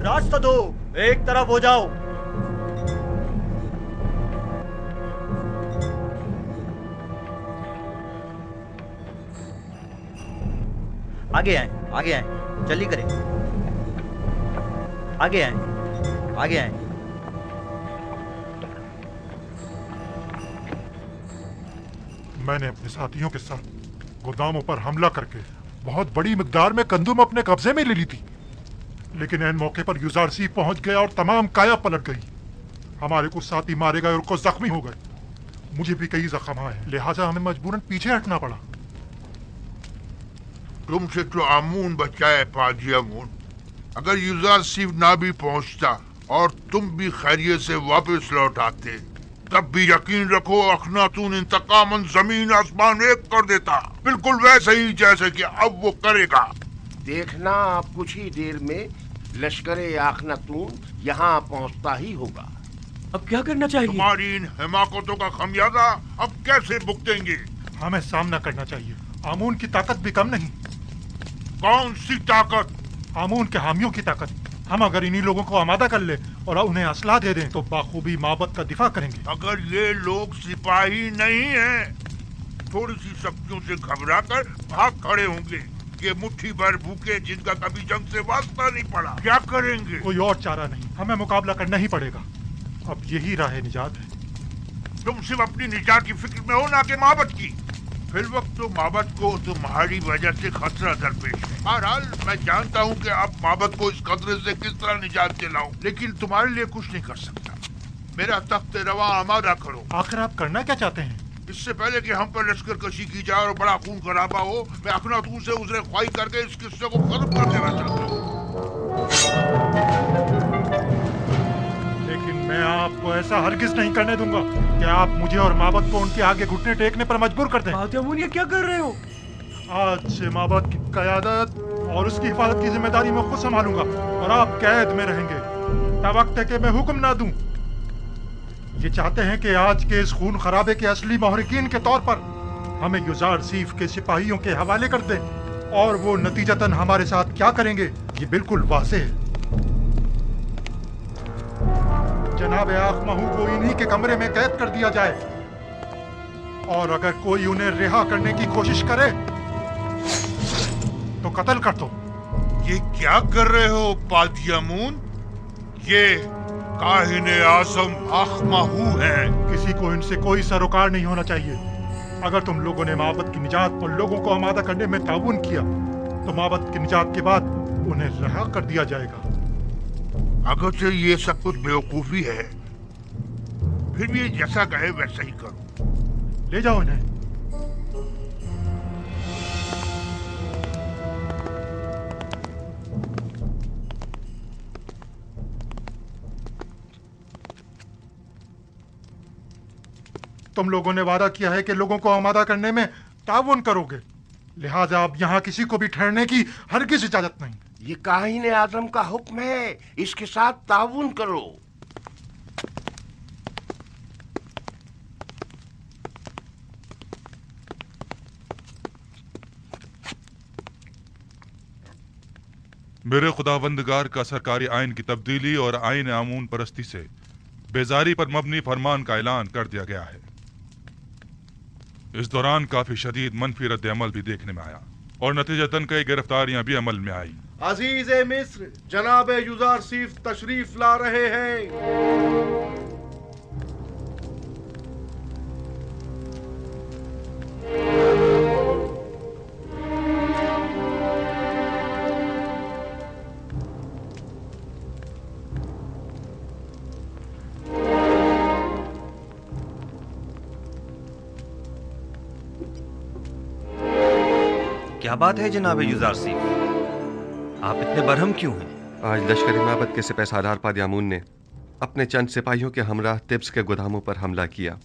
रास्ता दो, एक तरफ हो जाओ। आगे आए, आगे आए, जल्दी करें। आगे आए, आगे आए। मैंने अपने साथियों के साथ गोदामों पर हमला करके बहुत बड़ी मिकदार में गंदुम अपने कब्जे में ले ली थी, लेकिन ऐन मौके पर युजारसी पहुंच गया और तमाम काया पलट गई। हमारे कुछ साथी मारे गए और कुछ जख्मी हो गए। मुझे भी कई जख्म आए, लिहाजा हमें मजबूरन पीछे हटना पड़ा। तुमसे तो आमून बचाए पाजी आमून। अगर युजारसी ना भी पहुंचता और तुम भी खैरियत से वापस लौट आते, तब भी यकीन रखो अखनातून इंतकामन जमीन आसमान एक कर देता, बिल्कुल वैसे ही जैसे कि अब वो करेगा। देखना, आप कुछ ही देर में लश्करे अखनातून यहाँ पहुँचता ही होगा। अब क्या करना चाहिए? तुम्हारी इन हिमाकतों का खमियाजा अब कैसे भुगतेंगे? हमें सामना करना चाहिए। आमून की ताकत भी कम नहीं। कौन सी ताकत? आमून के हामियों की ताकत। हम अगर इन्हीं लोगों को आमादा कर ले और उन्हें असला दे दें तो बाखूबी माबद का दिफा करेंगे। अगर ये लोग सिपाही नहीं हैं, थोड़ी सी शक्तियों से घबराकर भाग खड़े होंगे। ये मुट्ठी भर भूखे जिनका कभी जंग से वास्ता नहीं पड़ा, क्या करेंगे? कोई और चारा नहीं, हमें मुकाबला करना ही पड़ेगा। अब यही राह निजात है। तुम सिर्फ अपनी निजात की फिक्र में हो, ना कि माबद की। फिर वक्त तो माबद को तुम्हारी वजह से खतरा दरपेश है। बहरहाल मैं जानता हूँ कि अब माबद को इस खतरे से किस तरह निजात दिलाऊं, लेकिन तुम्हारे लिए कुछ नहीं कर सकता। मेरा तख्त रवा आमादा करो। आखिर आप करना क्या चाहते हैं? इससे पहले कि हम पर लश्कर कशी की जाए और बड़ा खून खराबा हो, मैं अखनातून से उजरे ख्वाही करके इस किस्से को खत्म कर देना चाहता हूँ। लेकिन मैं आपको ऐसा हरगिज नहीं करने दूंगा कि आप मुझे और माबद को उनके आगे घुटने टेकने पर मजबूर कर दें। ये क्या कर रहे हो? आज से माबद की क़यादत और उसकी हिफाजत की जिम्मेदारी मैं खुद संभालूंगा और आप कैद में रहेंगे तब वक्त है कि मैं हुक्म ना दूं। ये चाहते हैं कि आज के इस खून खराबे के असली महरिकीन के तौर पर हमें युजार सीफ के सिपाहियों के हवाले कर दें, और वो नतीजतन हमारे साथ क्या करेंगे ये बिल्कुल वाज़ेह है। जनाब आखमहू को इन्हीं के कमरे में कैद कर दिया जाए, और अगर कोई उन्हें रिहा करने की कोशिश करे तो कत्ल कर दो। ये क्या कर रहे हो पादियामून? ये काहिने आज़म आखमहू हैं। किसी को इनसे कोई सरोकार नहीं होना चाहिए। अगर तुम लोगों ने माबद की निजात और लोगों को आमादा करने में ताउन किया तो माबद की निजात के बाद उन्हें रिहा कर दिया जाएगा। अगरचे ये सब कुछ बेवकूफी है, फिर भी ये जैसा कहे वैसा ही करो। ले जाओ इन्हें। तुम लोगों ने वादा किया है कि लोगों को आमादा करने में ताउन करोगे, लिहाजा अब यहाँ किसी को भी ठहरने की हरगिज़ इजाजत नहीं। ये काहिने आज़म का हुक्म है, इसके साथ ताउन करो। मेरे खुदावंदगार का सरकारी आइन की तब्दीली और आइन आमून परस्ती से बेजारी पर मबनी फरमान का ऐलान कर दिया गया है। इस दौरान काफी शदीद मनफी रद्द अमल भी देखने में आया और नतीजतन कई गिरफ्तारियां भी अमल में आई। अजीज़े मिस्र, जनाब युजार सीफ तशरीफ ला रहे हैं। क्या बात है जनाब युजार सीफ, आप इतने बरहम क्यों हैं? आज लश्करी माबद के सिपह सालार पादियामून ने अपने चंद सिपाहियों के हमराह तिब्स के गोदामों पर हमला किया।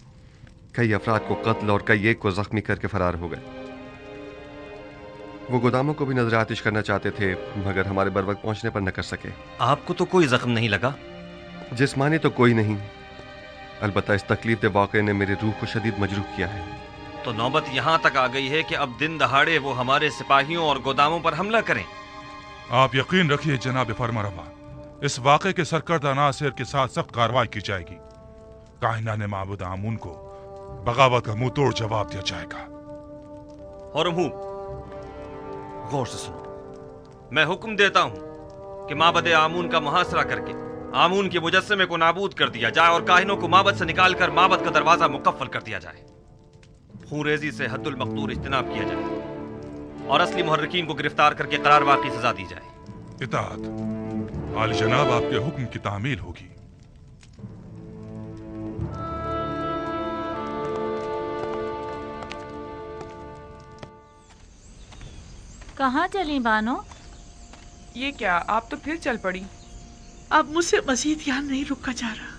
कई अफराद को कत्ल और कई एक को जख्मी करके फरार हो गए। वो गोदामों को भी नजर आतिश करना चाहते थे, मगर हमारे बर वक्त पहुंचने पर न कर सके। आपको तो कोई जख्म नहीं लगा? जिस्मानी तो कोई नहीं, अलबत्ता इस तकलीफ दे वाक़े ने मेरी रूह को शदीद मजरूह किया है। तो नौबत यहाँ तक आ गई है कि अब दिन दहाड़े वो हमारे सिपाहियों और गोदामों पर हमला करें। आप यकीन रखिए जनाब फरमारवा, इस वाक़े के सरकर्दा नासिर के साथ सख्त कार्रवाई की जाएगी। काहिना ने माबूद आमून को बगावत का मुंह तोड़ जवाब दिया जाएगा। हरमहूम, गौर से सुनो। मैं हुक्म देता हूं कि माबद आमून का मुहासरा करके आमून के मुजस्समे को नाबूद कर दिया जाए और काहिनों को माबद से निकालकर माबद का दरवाजा मुकफ्फल कर दिया जाए। खूनरेजी से हद्दुल मक़दूर इज्तनाब किया जाए और असली मुहर्रिकीन को गिरफ्तार करके करारवा की सजा दी जाए। इताअत। आली जनाब आपके हुक्म की तामील होगी। कहाँ चली बानो? ये क्या, आप तो फिर चल पड़ी। अब मुझसे मजीद यहाँ नहीं रुका जा रहा।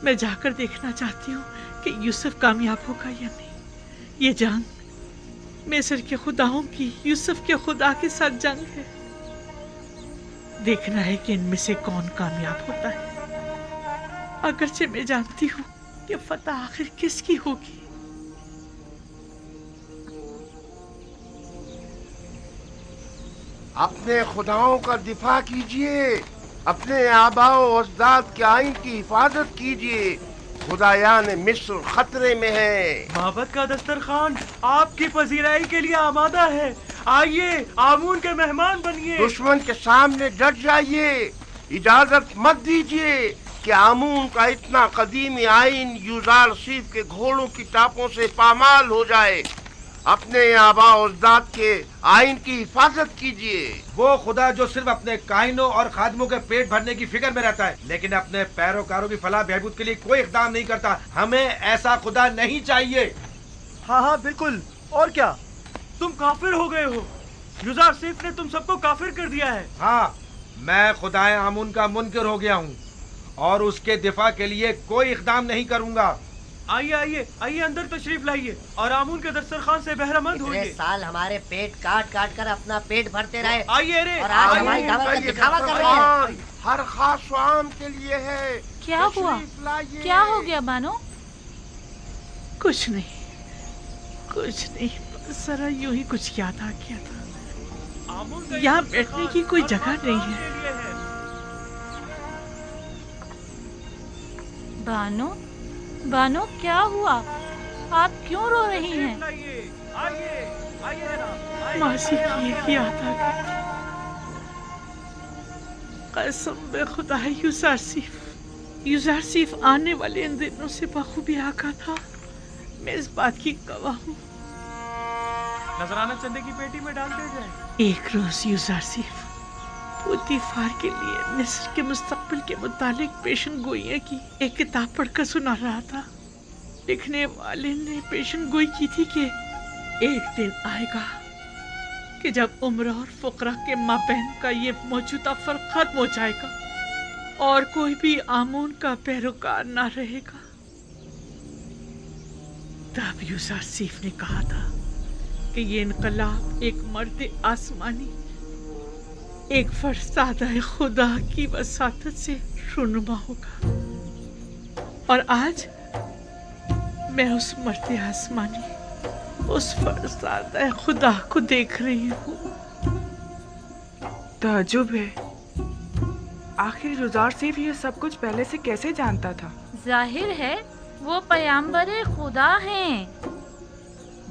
मैं जाकर देखना चाहती हूँ कि यूसुफ कामयाब होगा या नहीं। ये जंग मिस्र के खुदाओं की यूसुफ के खुदा के साथ जंग है। देखना है कि इनमें से कौन कामयाब होता है। अगरचे मैं जानती हूँ कि फतह आखिर किसकी होगी। अपने खुदाओं का दिफा कीजिए, अपने आबाओ अजदाद के आइन की हिफाजत कीजिए। खुदायान मिस्र खतरे में है। माबद का दस्तरखान आपकी पजीराई के लिए आमादा है। आइए, आमून के मेहमान बनिए। दुश्मन के सामने डट जाइए। इजाजत मत दीजिए कि आमून का इतना कदीमी आइन यूज़ारसीफ के घोड़ों की टापों से पामाल हो जाए। अपने आबा उजदाद के आइन की हिफाजत कीजिए। वो खुदा जो सिर्फ अपने काहिनों और खादमों के पेट भरने की फिक्र में रहता है, लेकिन अपने पैरोकारों की फलाह बहबूद के लिए कोई इक़दाम नहीं करता। हमें ऐसा खुदा नहीं चाहिए। हाँ हाँ बिल्कुल। और क्या, तुम काफिर हो गए हो। यूज़ारसीफ ने तुम सबको काफिर कर दिया है। हाँ, मैं खुदाए आमून का मुनकिर हो गया हूँ और उसके दिफा के लिए कोई इक़दाम नहीं करूँगा। आइए आइए आइए, अंदर तशरीफ लाइए और आमून के दस्तरखान से बहरामंद होइए। साल हमारे पेट काट काट कर अपना पेट भरते रहे। आइए रे, और आज हमारी दावत का दिखावा कर रहे हैं। हर खास आम के लिए है। क्या हुआ? क्या हो गया बानो? कुछ नहीं, जरा यूं ही कुछ याद आ गया था। यहाँ बैठने की कोई जगह नहीं है। बानो क्या हुआ? आप क्यों रो रही हैं? मासी की एक याद आ गई। कसम बे खुदा है, यूज़ारसीफ आने वाले इन दिनों से बखूबी आका था। मैं इस बात की गवाह हूँ। नजराना चंदे की पेटी में डाल दे जाए। एक रोज यूज़ारसीफ दिफार के लिए मिस्र के मुस्तकबिल के मुतालिक पेशन गोइयां की एक किताब पढ़कर सुना रहा था। लिखने वाले ने पेशन गोई की थी कि एक दिन आएगा कि जब उम्र और फुकरा के माबैन का ये मौजूदा फर्क खत्म हो जाएगा और कोई भी आमून का पैरोकार ना रहेगा। तब यूज़ारसीफ ने कहा था कि ये इनकलाब एक मर्द आसमानी, एक फरसादा खुदा की वसातत से रुनुमा होगा। और आज मैं उस मर्द आसमानी, उस फरसादा खुदा को देख रही हूँ। ताज्जुब है, आखिर यूज़ारसीफ ये सब कुछ पहले से कैसे जानता था? जाहिर है वो पैगंबर खुदा हैं।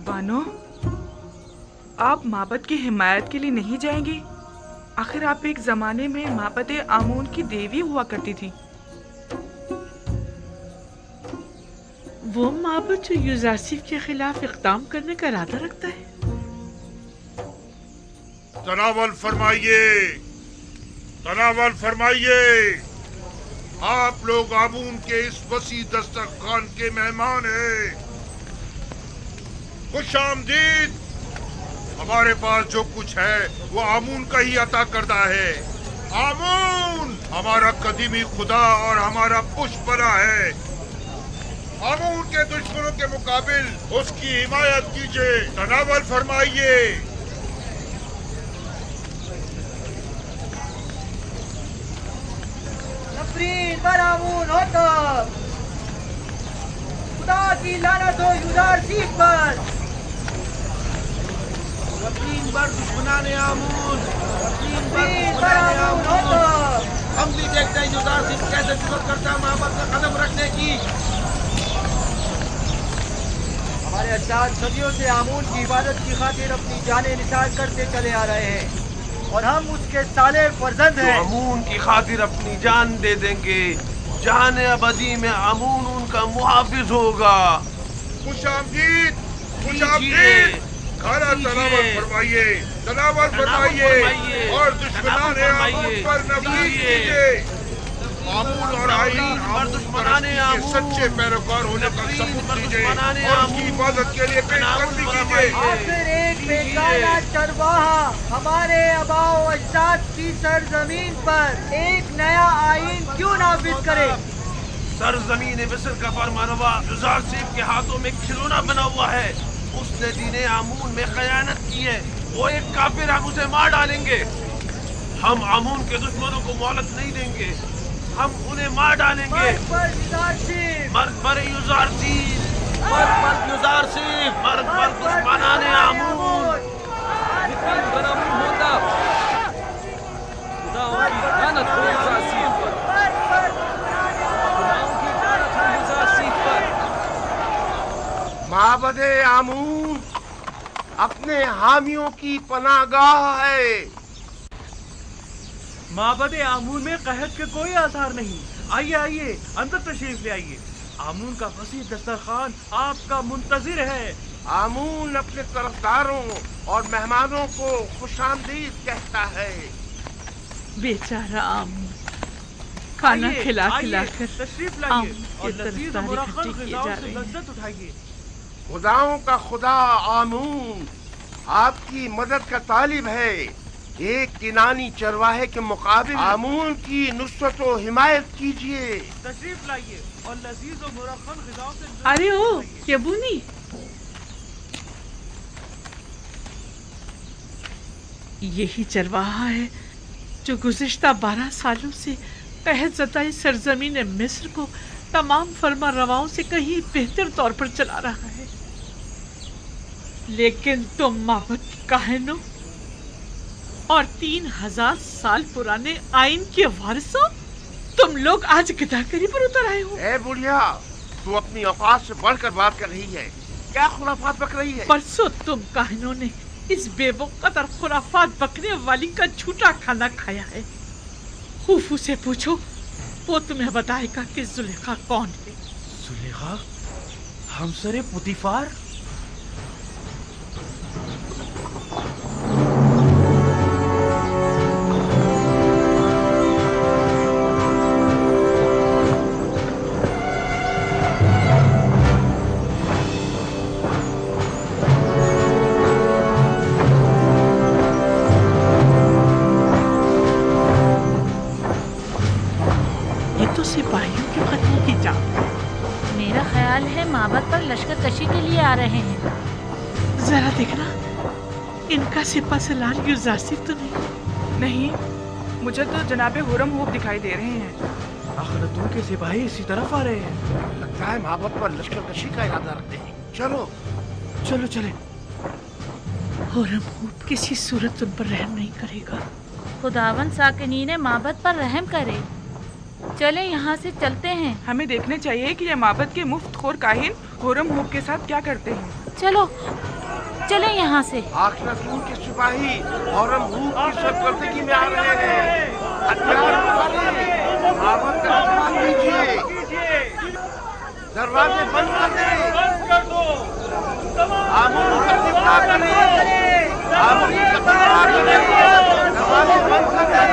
बानो, आप माबद की हिमायत के लिए नहीं जाएंगी? आखिर आप एक जमाने में माबद आमून की देवी हुआ करती थी। वो माबद जो यूज़ारसीफ के खिलाफ इक़दाम करने का इरादा रखता है। तनावल फरमाइए। आप लोग आमून के इस वसी दस्तरखान के मेहमान हैं। खुश आमदीद। हमारे पास जो कुछ है वो आमून का ही अता करता है। आमून हमारा कदीमी खुदा और हमारा पुष्पना है। आमून के दुश्मनों के मुकाबिल उसकी हिमायत कीजिए। तनावल फरमाइए। नफरीन पर आमून हो तो खुदा की लानत हो यूज़ारसीफ पर। नफरीन पर दुश्मनाने आमून, नफरीन पर आमून हो तो हम भी जुर्रत करता माबद में कदम रखने की? हमारे अजदाद सदियों से आमून की इबादत की खातिर अपनी जानें निसार करते चले आ रहे हैं और हम उसके साले फर्जंद हैं। आमून की खातिर अपनी जान दे देंगे। जान अबदी में आमून उनका मुहाफिज होगा। खुशामदीद, खुशामदीद, खाना तनावल फरमाइए, तनावल फरमाइए और दुश्मनान आमून पर नफरत कीजिए। आमून और आईन और दुश्मनान आमून के सच्चे पैरोकार होने का सबूत दीजिए और उसकी हिफाजत के लिए पेशकदमी कीजिए। आखिर एक बेगाना चरवाहा हमारे आबाओ अजदाद की सरजमीन पर एक नया आईन क्यों नाफिज करे? सरजमीन मिस्र का फरमानवा जुज़ार सीफ के हाथों में खिलौना बना हुआ है। उसने दीने आमून में खयानत की है। वो एक काफिर, हम उसे मार डालेंगे। हम आमून के दुश्मनों को मोहलत नहीं देंगे, हम उन्हें मार डालेंगे। मर्द पर युज़ार सीफ, मर्द पर युज़ार सीफ, मर्द पर युज़ार सीफ, मर्द पर दुश्मनाने आमून। खुदाओं की लानत हो युज़ार सीफ पर, खुदाओं की लानत हो युज़ार सीफ पर। माबदे आमून अपने हामियों की पनाहगाह है। माबदे आमून में कहत के कोई आसार नहीं। आइए आइए, अंदर तशरीफ ले आइए। आमून का वसीह दस्तरखान आपका मुंतजिर है। आमून अपने तरफदारों और मेहमानों को खुशामदीद कहता है। बेचारा आमून खाना खिला खिला कर तशरीफ लाइए और लजीज और मुरक्खल ग़िज़ाओं से लज्जत उठाइए। खुदाओं का खुदा आमून आपकी मदद का तालिब है। एक किनानी चरवाहे के मुकाबिल आमून की नुसरत व हिमायत कीजिए। तशरीफ लाइए और लजीज और मुरक्खल ग़िज़ाओं से। अरे ओ यबूनी, यही चरवाहा है जो गुज़िश्ता 12 सालों से कहज़ताई सरजमीन मिस्र को तमाम फरमा रवाओं से कहीं बेहतर तौर पर चला रहा है। लेकिन तुम माबद की काहिनों और 3000 साल पुराने आइन के वारिसों, तुम लोग आज गिदाकरी पर उतर आए हो। ए बुढ़िया, तू अपनी औकात से बढ़कर बात कर रही है। क्या खुराफात बक रही है? परसों तुम काहिनों ने इस बेवकूफ और खुराफात बकने वाली का झूठा खाना खाया है। खूफू से पूछो, वो तुम्हें बताएगा कि जुलेखा कौन है। जुलेखा हमसरे पुतीफार? मेरा ख्याल है माबद पर लश्कर कशी के लिए आ रहे हैं। जरा देखना, इनका सिपा सलार युज़ार सीफ तो नहीं? नहीं, मुझे तो जनाबे हुरम हूब दिखाई दे रहे हैं। अखनतून के सिपाही इसी तरफ आ रहे हैं। लगता है माबद पर लश्कर कशी का इरादा रखते हैं। चलो चलो चले। हुरम हूब किसी सूरत उन पर रहम नहीं करेगा। खुदावन साकिनी ने माबद पर रहम करे। चले यहाँ से चलते हैं। हमें देखने चाहिए कि ये माबद के मुफ्तखोर काहिन हुरम हूब के साथ क्या करते हैं। चलो चले यहाँ से। आखिरतून के सिपाही हुरम हूब की सरकर्दगी में आ रहे हैं। हथियार उठाइए, माबद का सामान लीजिए, दरवाजे बंद कर दो। आमून का दिफा करें, आमून का दिफा करें, दरवाजे बंद कर दें।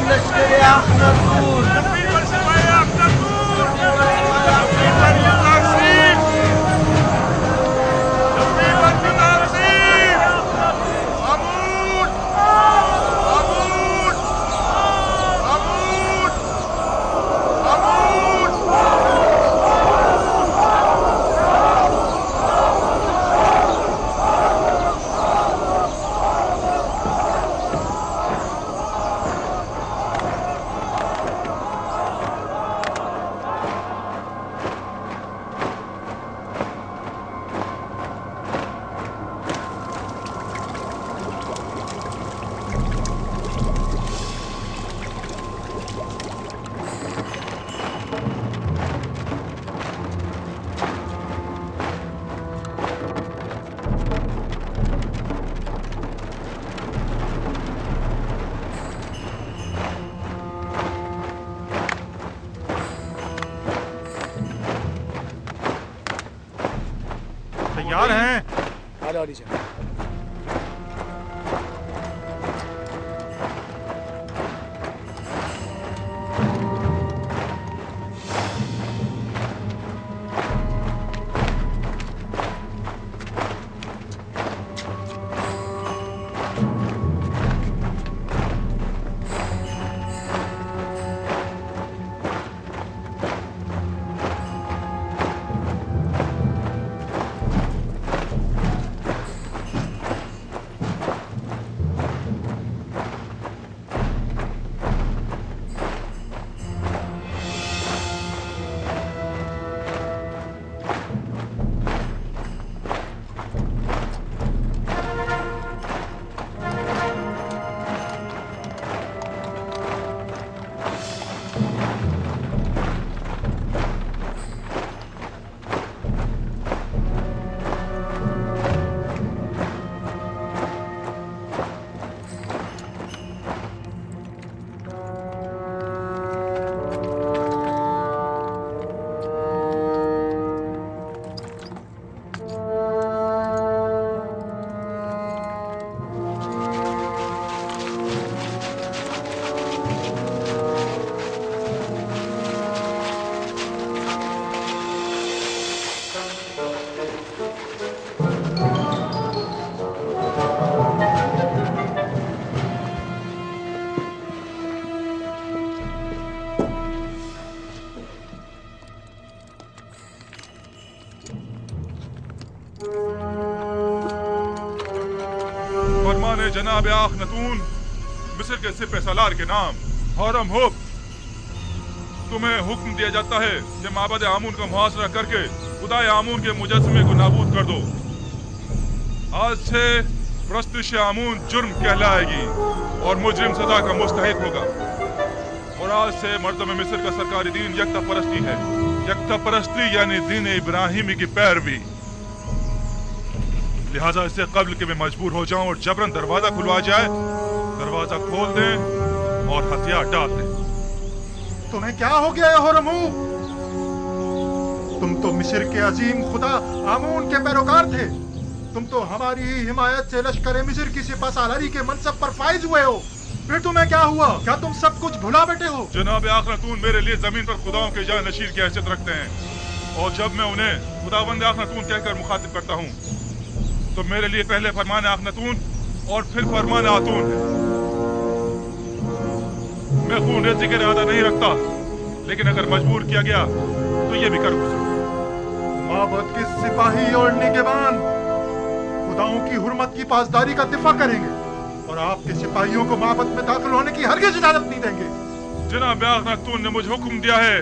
लश्कर-ए-आखनतून सवारी चले। फरमाने जनाब आखनतून मिस्र के सिपह सालार के नाम हरम हुब, तुम्हें हुक्म दिया जाता है कि माबद आमून का मुहासरा करके खुदाए आमून के मुजस्समे को नाबूद कर दो। आज से प्रस्तुश आमून जुर्म कहलाएगी और मुजरिम सजा का मुस्तहिक होगा। और आज से मर्दम मिस्र का सरकारी दीन यकता परस्ती है। यकता परस्ती यानी दीन इब्राहिमी की पैरवी। लिहाजा इससे कब्ल के मैं मजबूर हो जाऊं और जबरन दरवाजा खुलवा जाए, दरवाजा खोल दें और हथियार डाल दें। तुम्हें क्या हो गया है हरम हुब? तुम तो मिस्र के अजीम खुदा आमून के पैरोकार थे। तुम तो हमारी ही हिमायत से लश्कर मिस्र की सिपह सालारी के मनसब पर फाइज हुए हो। फिर तुम्हें क्या हुआ? क्या तुम सब कुछ भुला बैठे हो? जनाब आखनतून मेरे लिए जमीन पर खुदाओं के जान नशीर की हैसियत रखते हैं और जब मैं उन्हें खुदावंद आखनतून कहकर मुखातिब करता हूँ तो मेरे लिए पहले फरमान आखनतून और फिर फरमान आतून है। मैं खून रेज़ी का इरादा नहीं रखता, लेकिन अगर मजबूर किया गया तो ये भी कर गुजरूं। माबद के सिपाही और निगहबान खुदाओं की हुर्मत की पासदारी का दिफा करेंगे और आपके सिपाहियों को माबद में दाखिल होने की हरगिज़ इजाजत नहीं देंगे। जनाब आखनतून ने मुझे हुक्म दिया है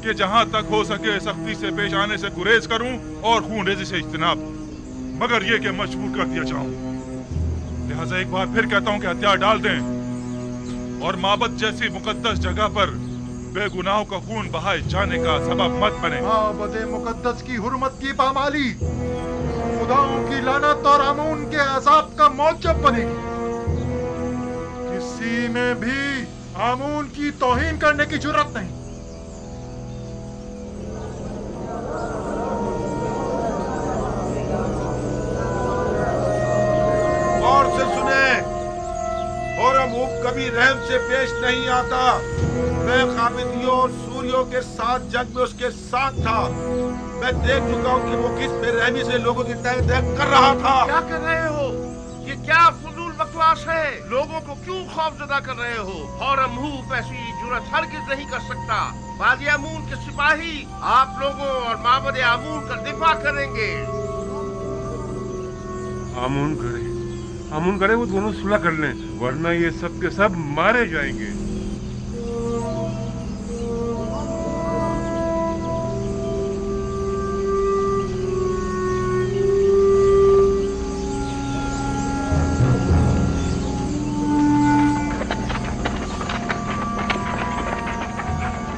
कि जहां तक हो सके सख्ती से पेश आने से गुरेज करूं और खून रेज़ी से इज्तनाब, मगर ये कि मजबूर कर दिया जाऊं। लिहाजा एक बार फिर कहता हूं कि हथियार डाल दें और माबद जैसी मुकद्दस जगह पर बेगुनाहों का खून बहाए जाने का सबब मत बने। माबद मुकद्दस की हुर्मत की पामाली खुदाओं की लानत और आमून के अजाब का मौजब बनेगी। किसी में भी आमून की तौहीन करने की जुर्रत नहीं। गौर से सुने, हरम हुब कभी रहम से पेश नहीं आता। मैं काबिदियों और सूरियों के साथ जंग में उसके साथ था। मैं देख चुका हूँ कि वो किस बेरहमी से लोगों की तय कर रहा था। क्या कर रहे हो? ये क्या फजूल बकवास है? लोगों को क्यों खौफजदा कर रहे हो? हरम हुब ऐसी जुर्रत हरगिज़ नहीं कर सकता। वादी आमून के सिपाही आप लोगों और माबद आमून का दिफा करेंगे। आमून करे वो दोनों सुलह कर लें, वरना ये सब के सब मारे जाएंगे।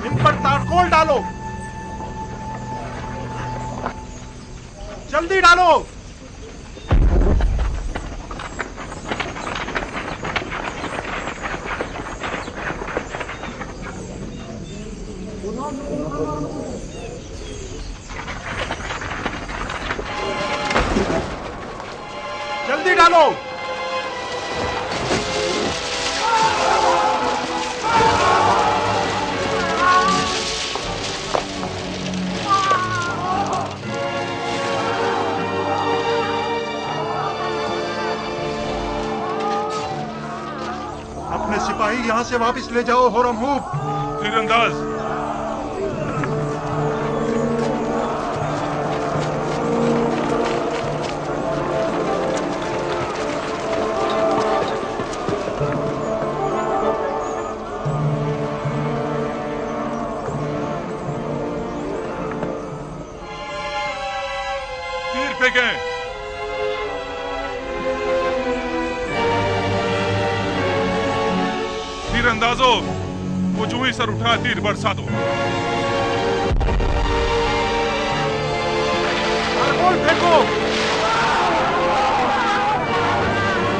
इन पर तारकोल डालो, जल्दी डालो। डालो। अपने सिपाही यहाँ से वापस ले जाओ होरमहूब। तीरंदाज तीरंदाजों, वो जो ही सर उठा तीर बरसा दो। फेंको,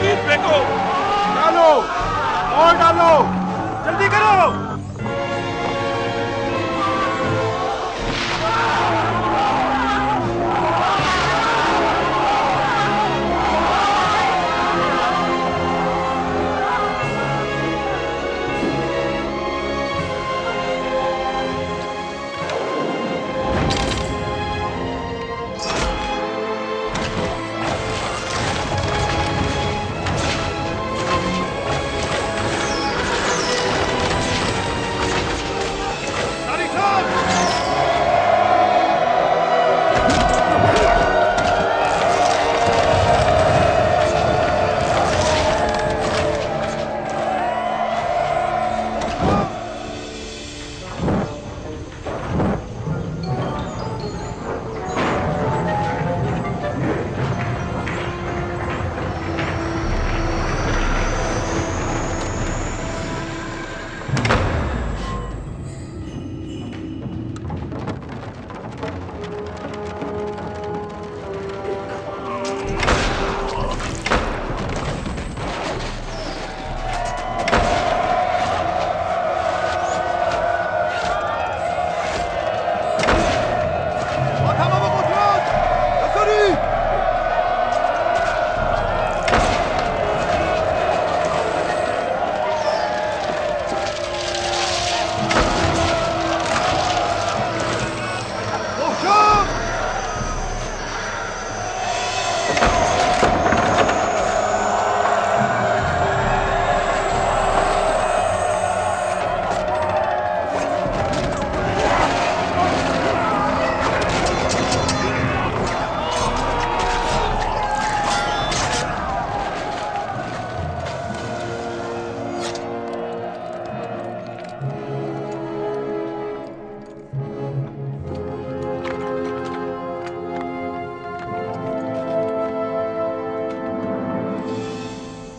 तीर फेंको। डालो और डालो, जल्दी करो।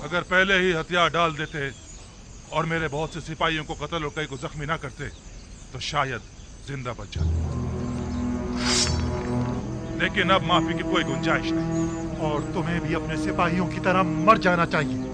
अगर पहले ही हथियार डाल देते और मेरे बहुत से सिपाहियों को कत्ल और कई को जख्मी ना करते तो शायद जिंदा बच जाते, लेकिन अब माफी की कोई गुंजाइश नहीं। और तुम्हें भी अपने सिपाहियों की तरह मर जाना चाहिए।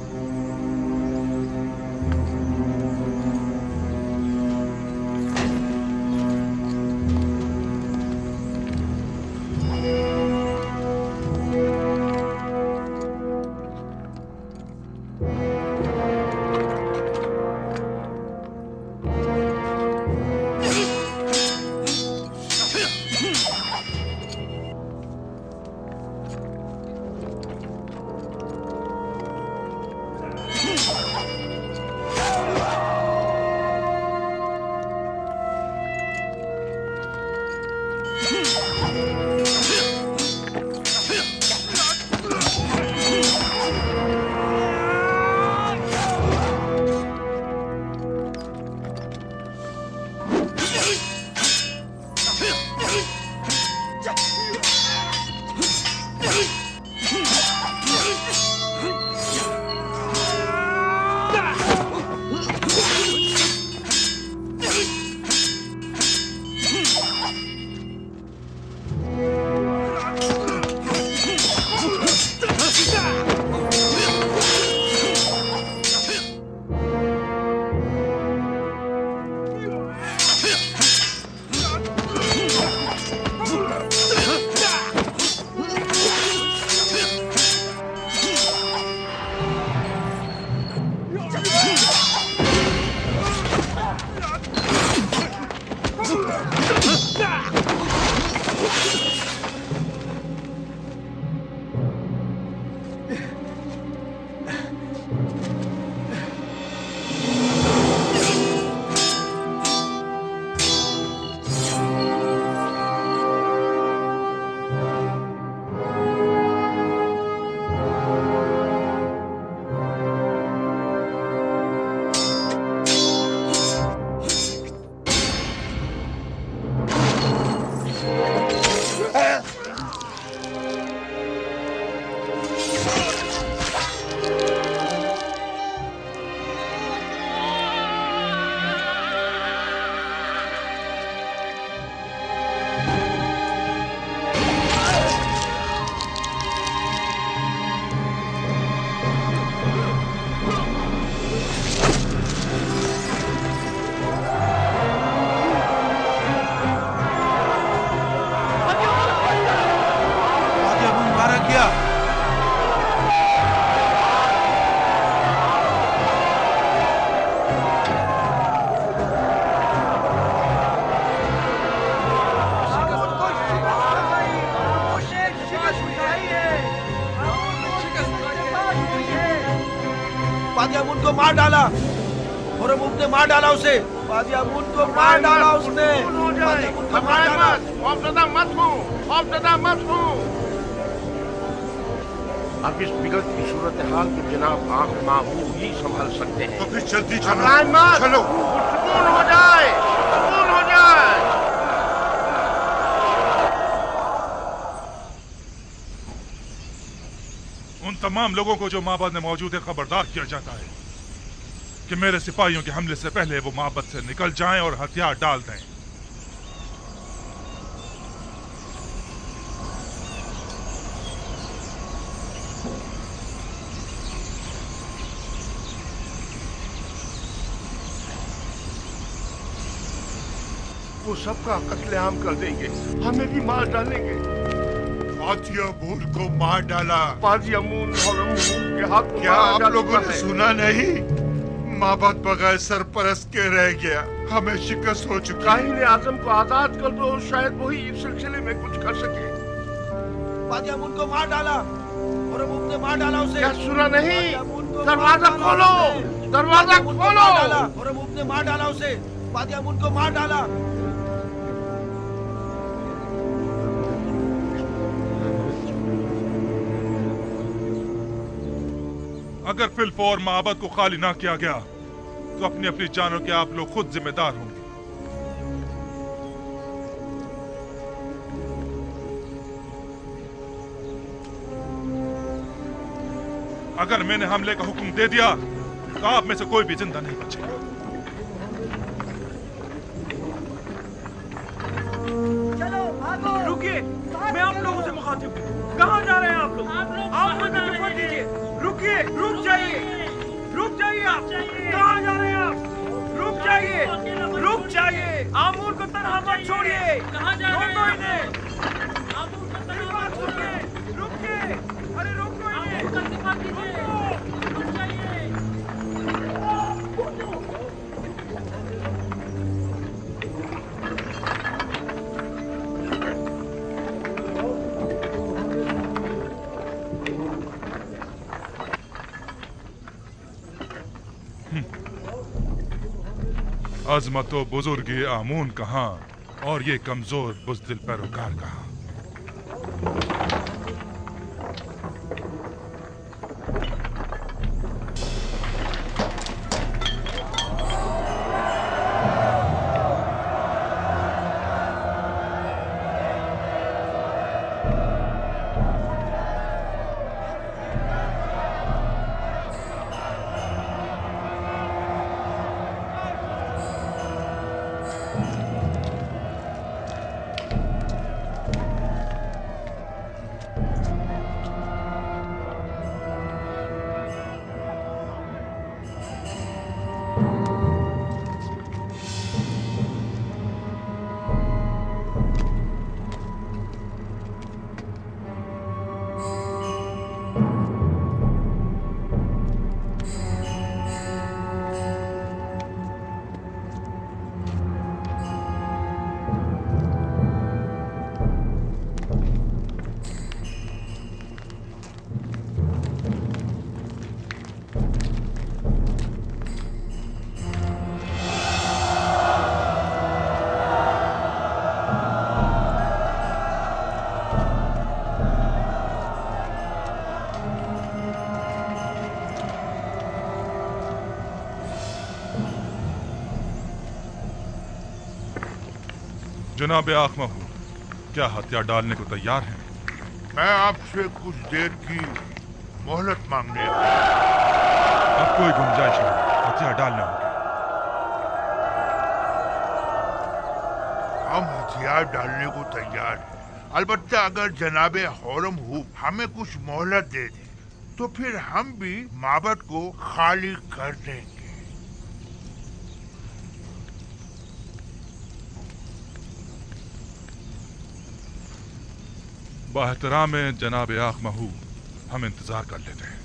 और उसने मार डाला उसे। काजी अमून को मार डाला उसने। हो जाए, घबराए मत, खौफजदा मत हो। अब इस बिगड़ती सूरत हाल को जनाब आंख माहू ही संभाल सकते हैं। तो फिर जल्दी चलो। घबराए मत, चलो। सुकून हो जाए। उन तमाम लोगों को जो माबद में मौजूद है खबरदार किया जाता है कि मेरे सिपाहियों के हमले से पहले वो माबद से निकल जाएं और हथियार डाल दें। वो सबका कत्लेआम कर देंगे, हमें भी मार डालेंगे। पाजी अमून को मार डाला। पाजी अमून के हाथ क्या आप लोगों ने सुना नहीं? माबद बगैर सरपरस्त के रह गया, हमें शिकस्त हो चुकी। काहिन आजम को आजाद कर दो, शायद वही इस सिलसिले में कुछ कर सके। पाजी अमून को मार डाला और उसने मार डाला उसे। क्या सुना नहीं? दरवाजा खोलो, दरवाजा खोलो। और उसने मार डाला उसे। पाजी अमून को मार डाला। अगर फिलफौर माबद को खाली ना किया गया तो अपनी अपनी जानों के आप लोग खुद जिम्मेदार होंगे। अगर मैंने हमले का हुक्म दे दिया तो आप में से कोई भी जिंदा नहीं बचेगा। चलो भागो। रुकिए, मैं आप लोगों से मुखातिब हूँ। कहाँ जा रहे हैं आप लोग? आप मुझे रुकवा दीजिए। रुकिए, रुक जाइए, रुक जाइए। आप कहाँ जा रहे हैं आप? रुक जाइए, रुक जाइए। आमूर को तनहा मत छोड़िए। कहाँ जा रहे हैं? इन्हें आमूर को तनहा मत छोड़िए। रुकिए, अरे रोको इन्हें। आमूर का दिफा कीजिए। रुक जाइए। अजमत व बुजुर्गी आमून कहाँ और ये कमजोर बुज़दिल पैरोकार कहाँ? जनाब आखमहू, क्या हथियार डालने को तैयार हैं? मैं आपसे कुछ देर की मोहलत मांगने आया। अब कोई गुंजाइश नहीं, हथियार डालना होगा। हम हथियार डालने को तैयार हैं, अलबत्ता अगर जनाबे हौरम हूब हमें कुछ मोहलत दे दे तो फिर हम भी माबद को खाली कर देंगे। बाहतराम जनाब आखमहू, हम इंतजार कर लेते हैं।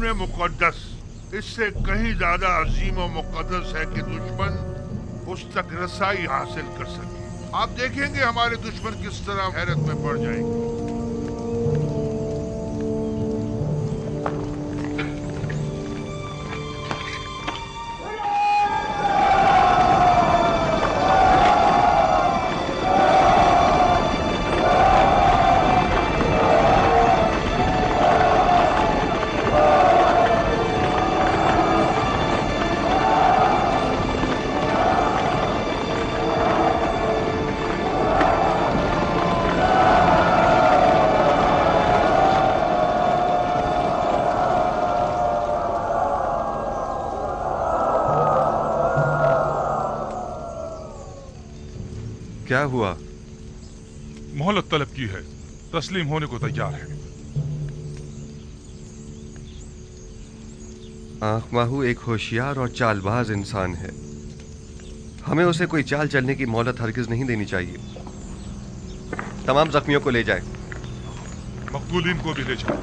दुश्मन मुकद्दस इससे कहीं ज्यादा अजीम और मुकद्दस है कि दुश्मन उस तक रसाई हासिल कर सके। आप देखेंगे हमारे दुश्मन किस तरह हैरत में पड़ जाएंगे। क्या हुआ? मोहलत तलब की है, तस्लीम होने को तैयार है। आंख माहू एक होशियार और चालबाज इंसान है। हमें उसे कोई चाल चलने की मोहलत हरगिज नहीं देनी चाहिए। तमाम जख्मियों को ले जाए। मकतूलीन को भी ले जाए।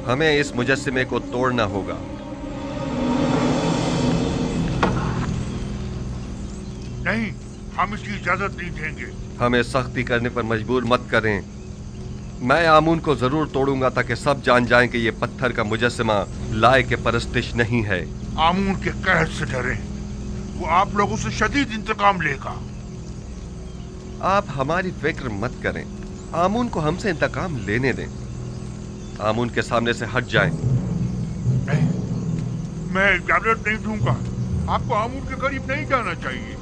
हमें इस मुजस्सिमे को तोड़ना होगा। नहीं, हम इसकी इजाजत नहीं देंगे। हमें सख्ती करने पर मजबूर मत करें। मैं आमून को जरूर तोड़ूंगा ताकि सब जान जाएं कि ये पत्थर का मुजस्सिमा लाए के परस्तिश नहीं है। आमून के कहर से डरे, वो आप लोगों से शदीद इंतकाम लेगा। आप हमारी फिक्र मत करें, आमून को हमसे इंतकाम लेने दें। आमून के सामने से हट जाएं। नहीं, मैं इजाजत नहीं दूंगा। आपको आमून के करीब नहीं जाना चाहिए।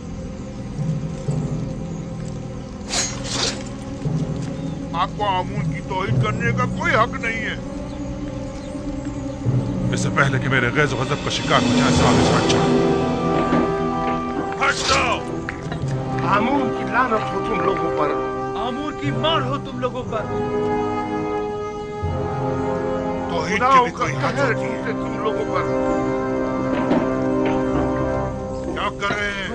आपको आमून की तौहीद करने का कोई हक नहीं है। इससे पहले कि मेरे गैज़ गज़ब का शिकार हो जाए, साहब इस हट जाओ। हट जाओ। आमून की लानत हो तुम लोगों पर। आमून की मार हो तुम लोगों पर। खुदाओं का कहर है तुम लोगों पर। क्या कर रहे हैं?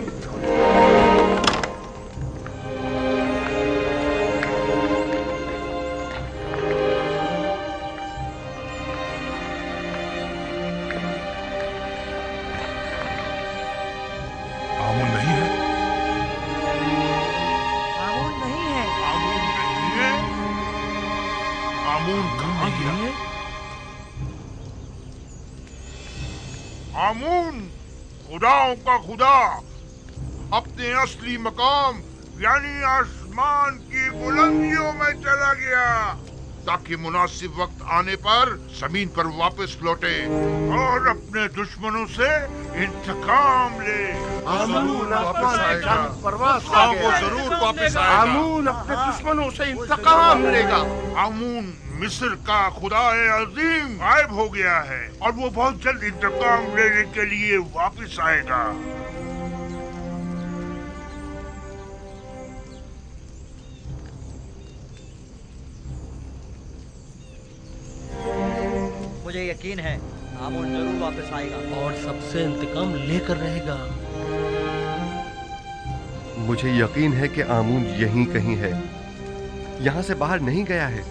आमून नहीं है। आमून नहीं है। आमून नहीं है। आमून कहाँ गया? आमून खुदाओं का खुदा अपने असली मकाम यानी आसमान की बुलंदियों में चला गया ताकि मुनासिब वक्त आने पर जमीन पर वापस लौटे और अपने दुश्मनों से इंतकाम ले। आमून आसमान की जानब परवाज़ कर हाँ, गया। वो जरूर वापस आएगा। आमून अपने दुश्मनों से इंतकाम लेगा। आमून मिस्र का खुदाए अजीम गायब हो गया है और वो बहुत जल्द इंतकाम लेने के लिए वापस आएगा। मुझे यकीन है आमून जरूर वापस आएगा और सबसे इंतकाम लेकर रहेगा। मुझे यकीन है कि आमून यहीं कहीं है, यहां से बाहर नहीं गया है।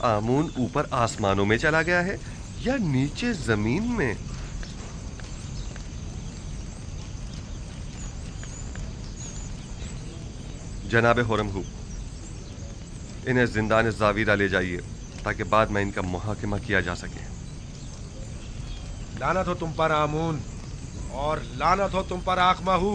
आमून ऊपर आसमानों में चला गया है या नीचे जमीन में? जनाब होरमहू, इन्हें जिंदान जावीरा ले जाइए ताकि बाद में इनका मुहाकिमा किया जा सके। लानत हो तुम पर आमून, और लानत हो तुम पर आखमाहू,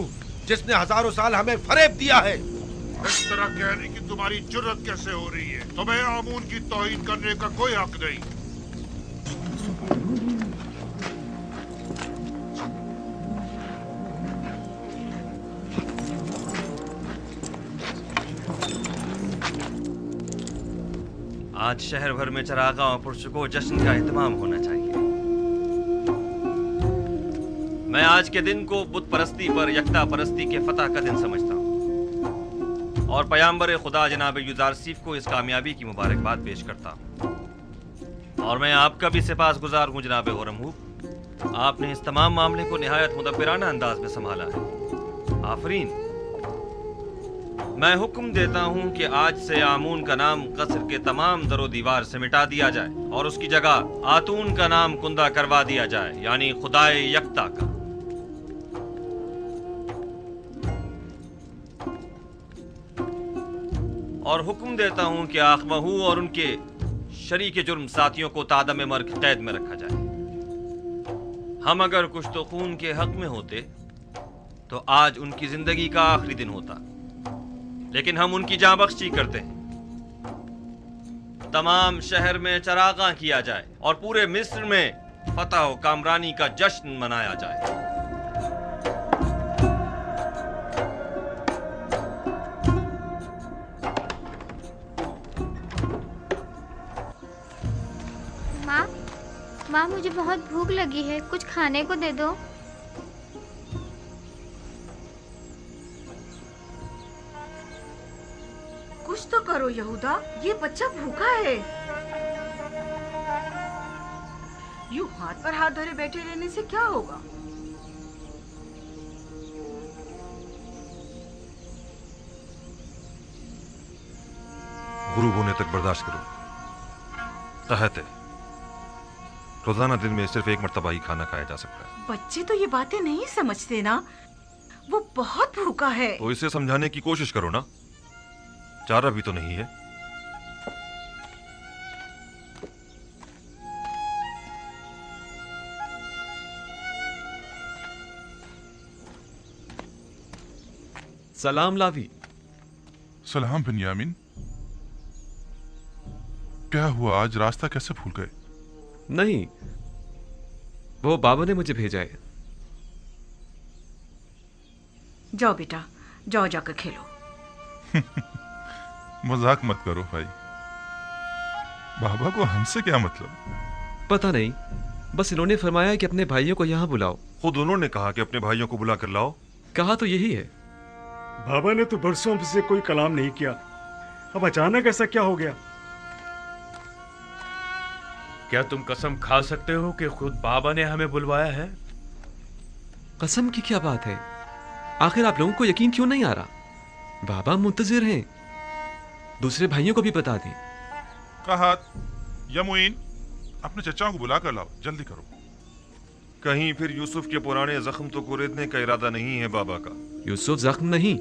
जिसने हजारों साल हमें फरेब दिया है। इस तरह कहने की तुम्हारी जुर्रत कैसे हो रही है? तुम्हें आमून की तौहीन करने का कोई हक नहीं। आज शहर भर में चरागा और पुरस्को जश्न का एहतमाम होना चाहिए। मैं आज के दिन को बुत परस्ती पर यकता परस्ती के फतह का दिन समझता हूँ और पयाम्बर खुदा जनाब यूजारसीफ को इस कामयाबी की मुबारकबाद पेश करता हूँ। और मैं आपका भी सिपासगुजार हूँ जनाब होरमहू, आपने इस तमाम मामले को निहायत मुदब्बिराना अंदाज में संभाला है। आफरीन। मैं हुक्म देता हूँ कि आज से आमून का नाम कसर के तमाम दरो दीवार से मिटा दिया जाए और उसकी जगह आतून का नाम कुंदा करवा दिया जाए, यानी खुदाए यकता का। और हुक्म देता हूँ कि आखमहू और उनके शरीके जुर्म साथियों को तादम मर्ग कैद में रखा जाए। हम अगर कुछ तो खून के हक में होते तो आज उनकी जिंदगी का आखिरी दिन होता, लेकिन हम उनकी जाँ बख्शी करते हैं। तमाम शहर में चरागा किया जाए और पूरे मिस्र में फतह व कामरानी का जश्न मनाया जाए। माँ, मुझे बहुत भूख लगी है, कुछ खाने को दे दो। कुछ तो करो यहूदा, ये बच्चा भूखा है। यूं हाथ पर हाथ धरे बैठे रहने से क्या होगा? गुरूब होने तक बर्दाश्त करो। कहते रोजाना दिन में सिर्फ एक मर्तबा ही खाना खाया जा सकता है। बच्चे तो ये बातें नहीं समझते ना, वो बहुत भूखा है। तो इसे समझाने की कोशिश करो ना, चारा भी तो नहीं है। सलाम लावी। सलाम बिन्यामिन। क्या हुआ, आज रास्ता कैसे भूल गए? नहीं, वो बाबा ने मुझे भेजा है। जाओ बेटा, जाओ जाकर खेलो। मजाक मत करो भाई, बाबा को हमसे क्या मतलब? पता नहीं, बस इन्होंने फरमाया कि अपने भाइयों को यहाँ बुलाओ। खुद उन्होंने कहा कि अपने भाइयों को बुला कर लाओ। कहा तो यही है। बाबा ने तो बरसों से कोई कलाम नहीं किया, अब अचानक ऐसा क्या हो गया? क्या तुम कसम खा सकते हो कि खुद बाबा ने हमें बुलवाया है? कसम की क्या बात है? आखिर आप लोगों को यकीन क्यों नहीं आ रहा? बाबा मुंतजिर हैं, दूसरे भाइयों को भी बता दें। कहा या मुइन, अपने चचाओं को बुला कर लाओ, जल्दी करो। कहीं फिर यूसुफ के पुराने जख्म तो कुरेदने का इरादा नहीं है बाबा का? यूसुफ जख्म नहीं,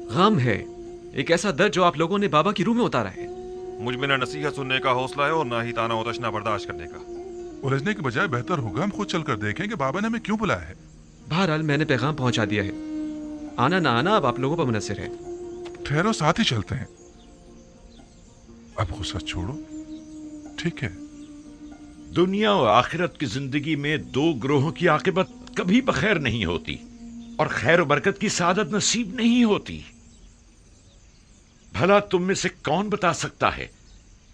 गम है, एक ऐसा दर्द जो आप लोगों ने बाबा की रूह में उतारा है। मुझ में ना नसीहत सुनने का हौसला है और ना ही ताना और तशना बर्दाश्त करने का। उलझने की बजाय बेहतर होगा हम खुद चलकर देखें कि बाबा ने हमें क्यों बुलाया है। बहरहाल मैंने पैगाम पहुंचा दिया है, आना ना आना अब आप लोगों पर मुनसिर है। ठहरो, साथ ही चलते हैं। अब गुस्सा छोड़ो, ठीक है? दुनिया और आखिरत की जिंदगी में दो ग्रोहों की आकिबत कभी बखैर नहीं होती और खैर और बरकत की सादत नसीब नहीं होती। भला तुम में से कौन बता सकता है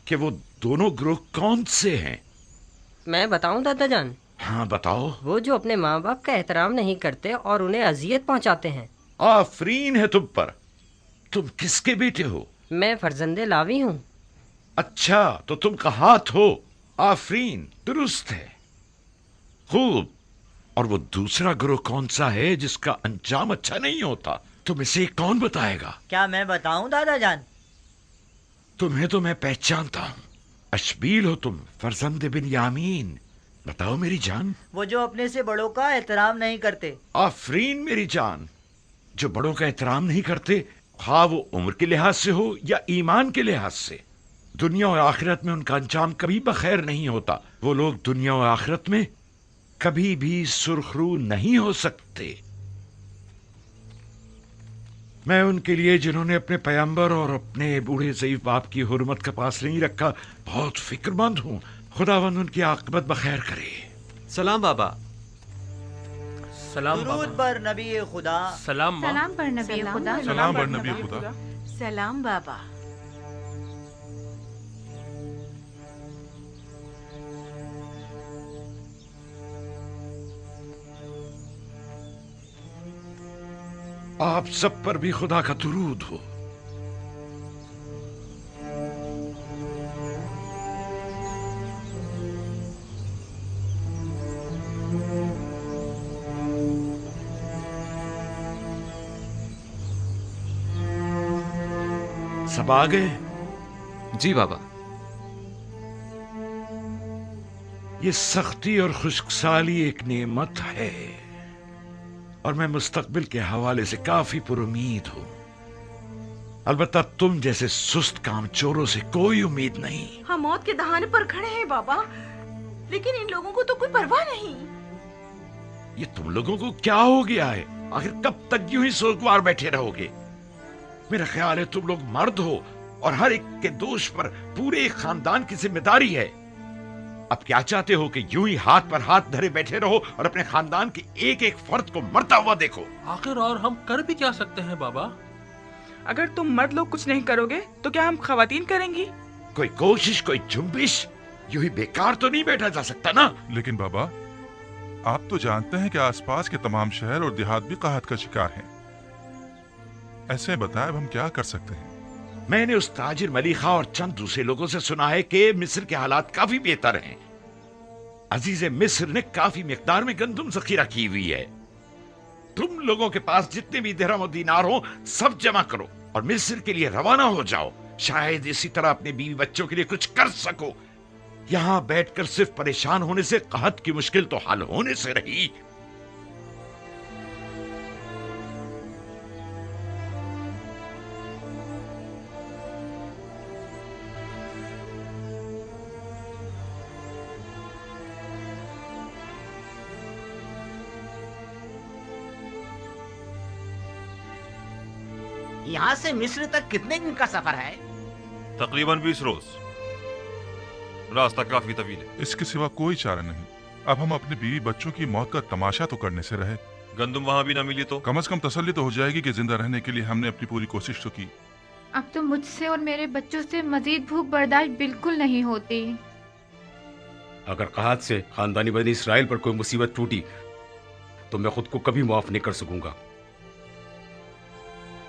कि वो दोनों ग्रोह कौन से हैं? मैं बताऊं दादा जान? हाँ बताओ। वो जो अपने माँ बाप का एहतराम नहीं करते और उन्हें अजियत पहुंचाते हैं। आफरीन है तुम पर। तुम किसके बेटे हो? मैं फर्जंदे लावी हूँ। अच्छा, तो तुम कहात हो। आफरीन, दुरुस्त है, खूब। और वो दूसरा ग्रोह कौन सा है जिसका अंजाम अच्छा नहीं होता? तुम इसे कौन बताएगा? क्या मैं बताऊं दादा जान? तुम्हें तो मैं पहचानता हूँ। अशबील हो तुम, फरजंद बिन यामीन। बताओ मेरी जान। वो जो अपने से बड़ों का एहतराम नहीं करते। आफरीन मेरी जान। जो बड़ों का एहतराम नहीं करते, खा वो उम्र के लिहाज से हो या ईमान के लिहाज से, दुनिया और आखिरत में उनका अंजाम कभी बखैर नहीं होता। वो लोग दुनिया और आखिरत में कभी भी सुरखरू नहीं हो सकते। मैं उनके लिए जिन्होंने अपने पैगंबर और अपने बूढ़े ज़ईफ बाप की हुर्मत का पास नहीं रखा बहुत फिक्रमंद हूं। खुदावंद उनकी आक़िबत बखैर करे। सलाम बाबा। सलाम दुरूद पर नबी खुदा। सलाम सलाम पर नबी खुदा। सलाम पर नबी खुदा। सलाम बाबा। आप सब पर भी खुदा का दुरूद हो। सब आ गए? जी बाबा। ये सख्ती और खुश्कसाली एक नेमत है और मैं मुस्तकबिल के हवाले से काफी पुरुमीद हूं। अलबत्ता तुम जैसे सुस्त कामचोरों से कोई उम्मीद नहीं। हम मौत के दहाने पर खड़े हैं बाबा, लेकिन इन लोगों को तो कोई परवाह नहीं। ये तुम लोगों को क्या हो गया है? आखिर कब तक यूं ही सोगवार बैठे रहोगे? मेरा ख्याल है तुम लोग मर्द हो और हर एक के दोष पर पूरे खानदान की जिम्मेदारी है। अब क्या चाहते हो कि यूं ही हाथ पर हाथ धरे बैठे रहो और अपने खानदान के एक एक फर्द को मरता हुआ देखो? आखिर और हम कर भी क्या सकते हैं बाबा? अगर तुम मर्द लोग कुछ नहीं करोगे तो क्या हम खवातीन करेंगी? कोई कोशिश, कोई जुम्बिश, यूं ही बेकार तो नहीं बैठा जा सकता ना। लेकिन बाबा, आप तो जानते हैं कि आसपास के तमाम शहर और देहात भी काहत का शिकार हैं। ऐसे बताएं अब हम क्या कर सकते हैं? मैंने उस ताजिर मलिखा और चंद दूसरे लोगों से सुना है कि मिस्र के हालात काफी बेहतर हैं। अजीज मिस्र ने काफी मिकदार में गंदुम जखीरा की हुई है। तुम लोगों के पास जितने भी दिरहम और दीनार हो सब जमा करो और मिस्र के लिए रवाना हो जाओ। शायद इसी तरह अपने बीवी बच्चों के लिए कुछ कर सको। यहां बैठकर सिर्फ परेशान होने से कहत की मुश्किल तो हल होने से रही। यहाँ से मिस्र तक कितने दिन का सफर है? तकरीबन 20 रोज। रास्ता काफी तवील है। इसके सिवा कोई चारा नहीं। अब हम अपने बीवी बच्चों की मौत का तमाशा तो करने से रहे। गंदुम वहां भी ना मिली तो कम से कम तसल्ली तो हो जाएगी कि जिंदा रहने के लिए हमने अपनी पूरी कोशिश तो की। अब तो मुझसे और मेरे बच्चों से मजीद भूख बर्दाश्त बिल्कुल नहीं होती। अगर कहत से खानदानी बनी इसराइल पर कोई मुसीबत टूटी तो मैं खुद को कभी माफ नहीं कर सकूंगा।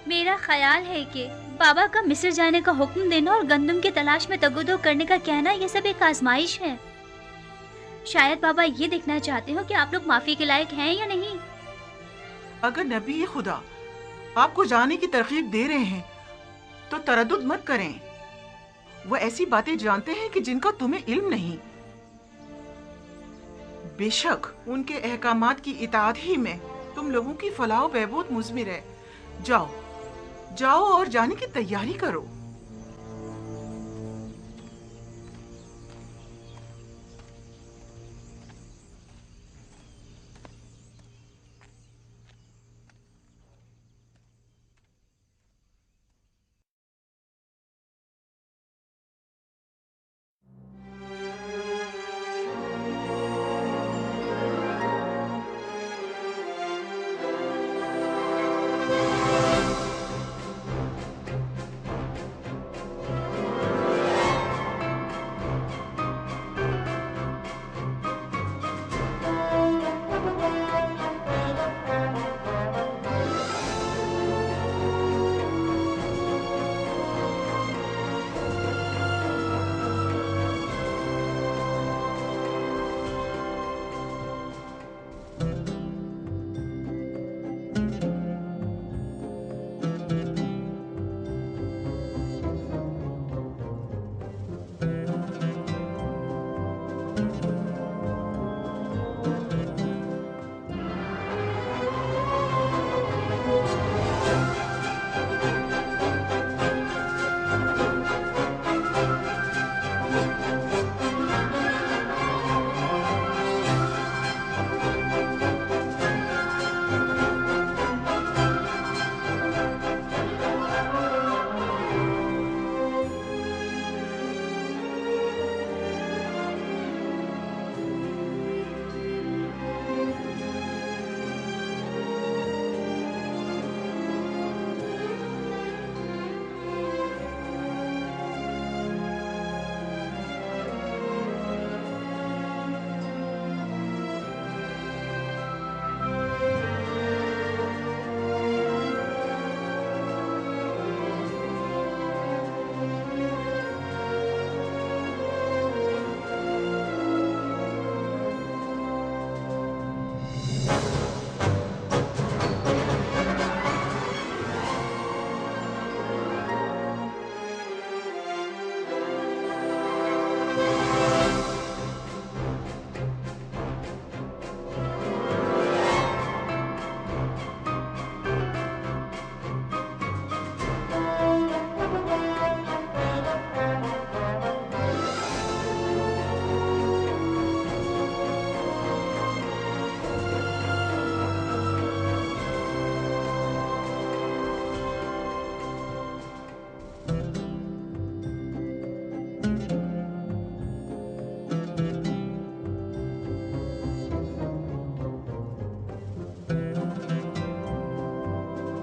मेरा ख्याल है कि बाबा का मिस्र जाने का हुक्म देना और गंदम की तलाश में तगोदो करने का कहना ये सब एक आजमाइश है। शायद बाबा ये देखना चाहते हो कि आप लोग माफी के लायक हैं या नहीं। अगर नबी खुदा आपको जाने की तरकीब दे रहे हैं तो तरद्दुद मत करें। वो ऐसी बातें जानते हैं कि जिनका तुम्हें इल्म नहीं। बेशक उनके अहकामात की इताअत ही में तुम लोगों की फलाह व बहबूद मुज़मिर है। जाओ जाओ और जाने की तैयारी करो।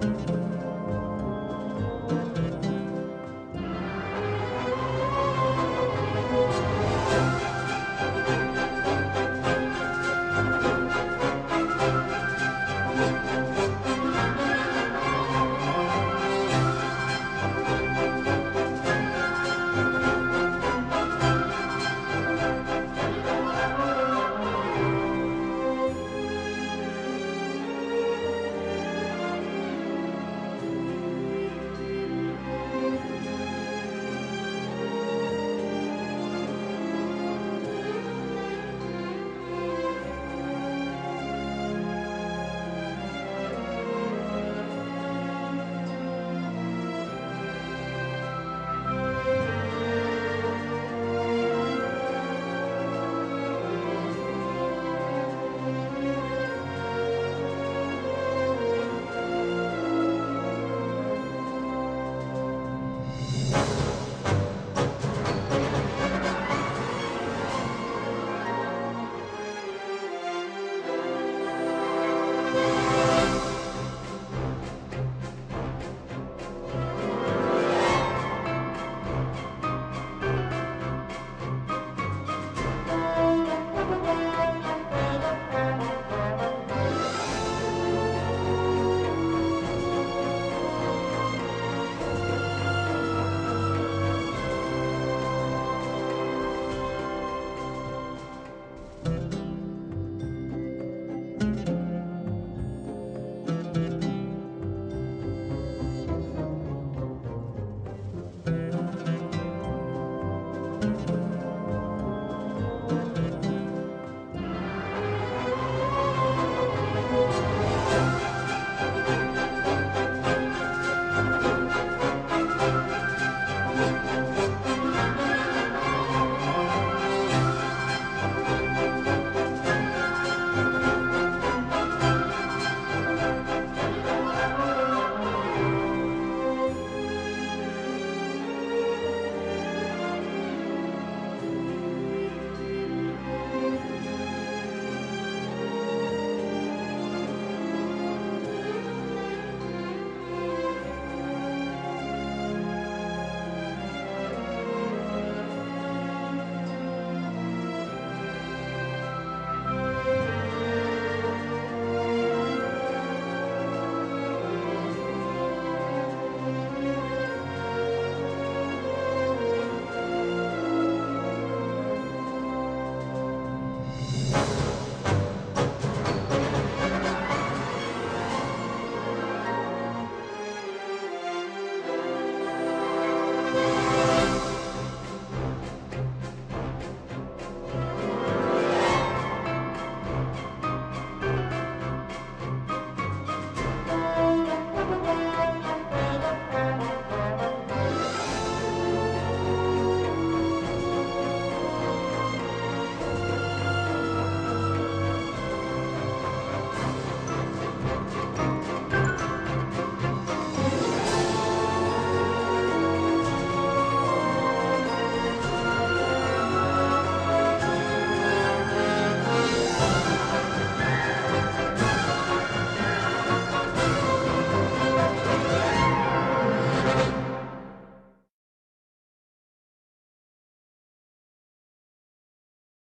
हैं।